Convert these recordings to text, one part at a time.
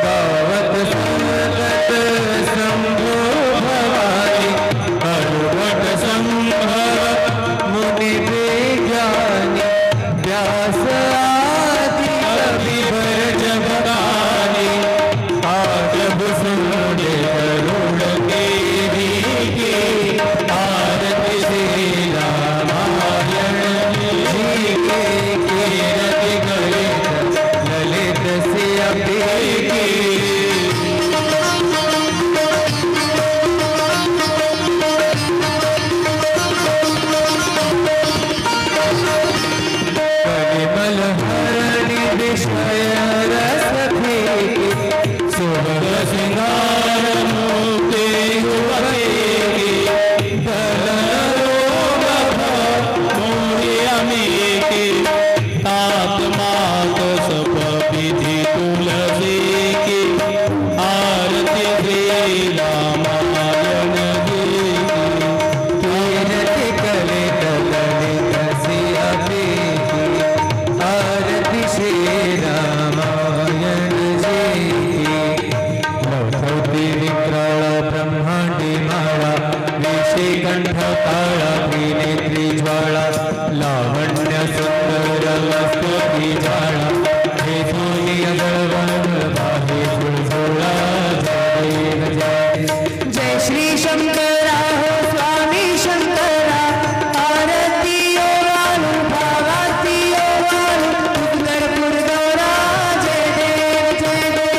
गावत संगत शंभो भवानी करुवट संभव मुनि विज्ञानी व्यास आदि कवि भर जगदानी आजब सुने करुण केरी की आरती श्री रामायण जी के कीरति गणित ललित सिया की कलिमल हरणि विषय रस फेंकी सुभग सिंगार मुक्ति उपयोगी तात मात सब विधि तुलसी की आरती श्री रामायण जी की कीरति कलित ललित सिया की आरती श्री रामायण जी की लौथौती विक्राळ ब्रह्मांडी माळा विषिकंठ काळा त्रिनेत्री ज्वाळा लावण्य सुंदर स्तुति ज्वाळा हे सोनिय गळवळ बाहे सुळसुळा जय देव जय जय श्री शंकरा हो स्वामी शंकरा आरती ओ वालू भावाती ओ वालू उत्तरपुर गौरा जय देव जय देव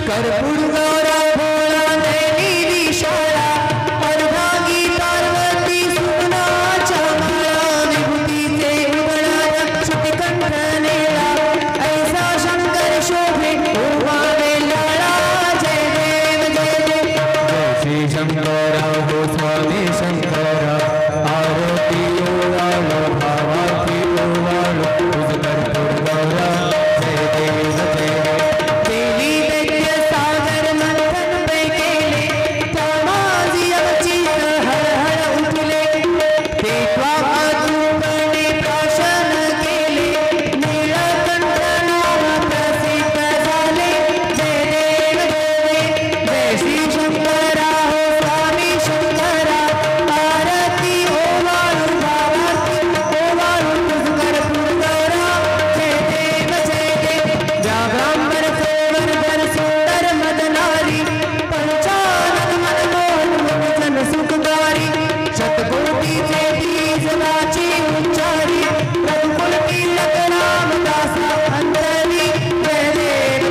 कर्पूर गौरा भोला नैनी विशाला अर्भागी पार्वती सुना चमाला विभूति से उबड़ा श्रुतिकंठ नेला ऐसा शंकर शोभे उमावे लाला जय देव जय देव जय श्री शंकरा हो स्वामी शंकरा आरती ओ वालो भावाती ओ वालो उस कर्पूर गौरा जय देव जय देव देवी दैत्य सागर मंथन पे केले तमाजी अवचित हर हर उठले देवा अधूपने प्राशन केले नीलकंठ नाम प्रसिद्ध झाले जय देव जय श्री शंकरा हो स्वामी शंकरा आरती ओ वालू भावाती ओ वालू तुझ कर्पूर गौरा जय देव जा ब्राह्मण सोवर वर सुंदर मदनारी पंचानन मनमोहन मुनि जन सुखकारी शतकोटि से बीज नाची उच्चारी रघुकुल तिलक राम दासा अंतरी जय देव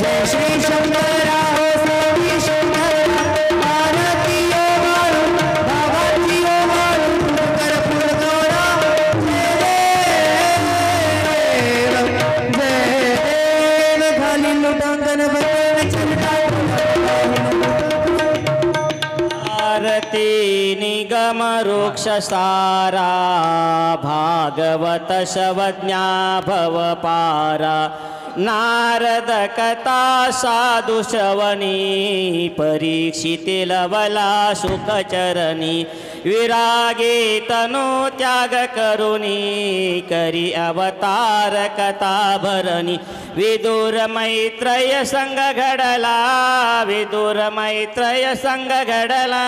जय श्री शंकरा हो स्वामी शंकरा आरती ओ वालू भावाती ओ वालू तुझ कर्पूर गौरा जय देव खाली लुटांगन बजन चलता आरती निगम वृक्ष सारा भागवत शवज्ञा भव पारा नारद कथा साधु श्रवणी परीक्षिते लवला सुखचरणी विरागे तनु त्याग करुणी करी अवतार कथा भरणी विदुर मैत्रय संग घडला विदुर मैत्रय संग घडला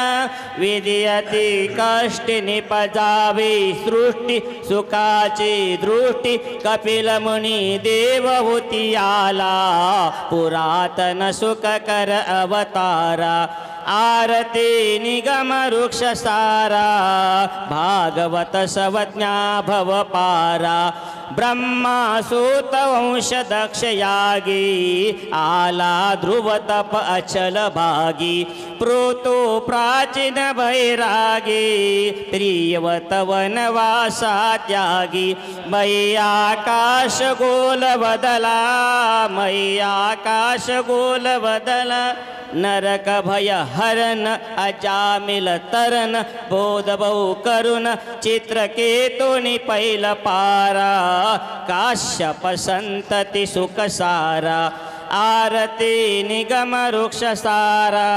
विद्यती कष्टी निपजावी सृष्टी सुखाची दृष्टी कपिल मुनी देवहूती आला पुरातन सुख कर अवतारा आरती निगम वृक्ष सारा भागवत सवज्ञा भव पारा ब्रह्मा सूत वंश दक्ष यागी आला ध्रुव तप अचल भागी प्रोतो प्राचीन बैरागी प्रियवत वनवासा त्यागी मयि आकाश गोल बदला मयि आकाश गोल बदला नरक भय हरन अजामिल तरन बोध बहु करुण चित्रकेतुनि पैल पारा काश्यप संतती सुखसारा आरती निगम वृक्ष सारा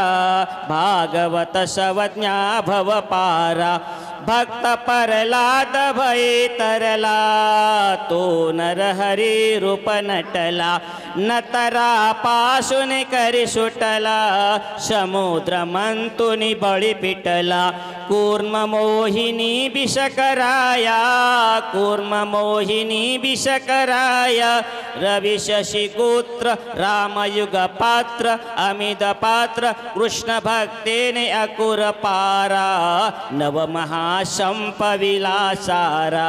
भागवत सवज्ञा भव पारा भक्त प्रल्हाद भय तरला तो नर हरी रूप नटला नतरा पासून करी सुटला समुद्र मंतुनी बळी पिटला कूर्म मोहिनी विषकराया कूर्म मोहिनी विषकराया रवि शशि गोत्र रामयुग पात्र अमित पात्र कृष्ण भक्तेने अकुर पारा नव महाशंप विलासारा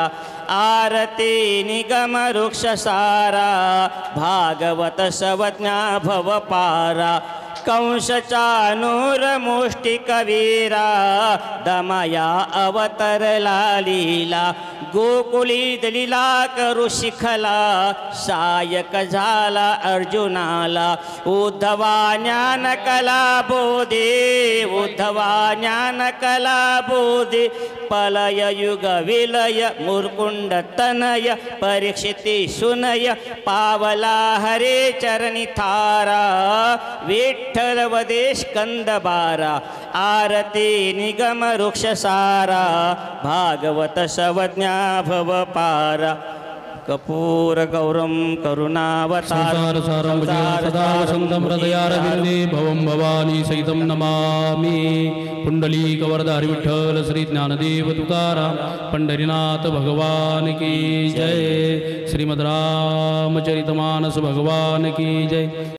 आरती निगम वृक्ष सारा भागवत सवज्ञा भव पारा कंस चानूर मुष्टि कवीरा दमया अवतरला लीला गोकुळी दलीला करू शिखला सायक झाला अर्जुनाला उद्धवा ज्ञान कला बोधे उद्धवा ज्ञान कला बोधे पलय युग विलय मुरकुंड तनय परीक्षिती सुनय पावला हरे चरणी थारा विठ्ठल वदेश कंद बारा आरती निगम वृक्ष सारा भागवत सवज्ञा भव पारा कपूर गौरम करुणावतार सारं सदा वसन्तं हृदयारविन्दे भवं भवानी सहितं नमामि पुंडलीकवरदारि विठ्ठल श्री ज्ञानदेव तुकाराम पंढरीनाथ भगवान की जय श्रीमद् रामचरितमानस भगवान की जय।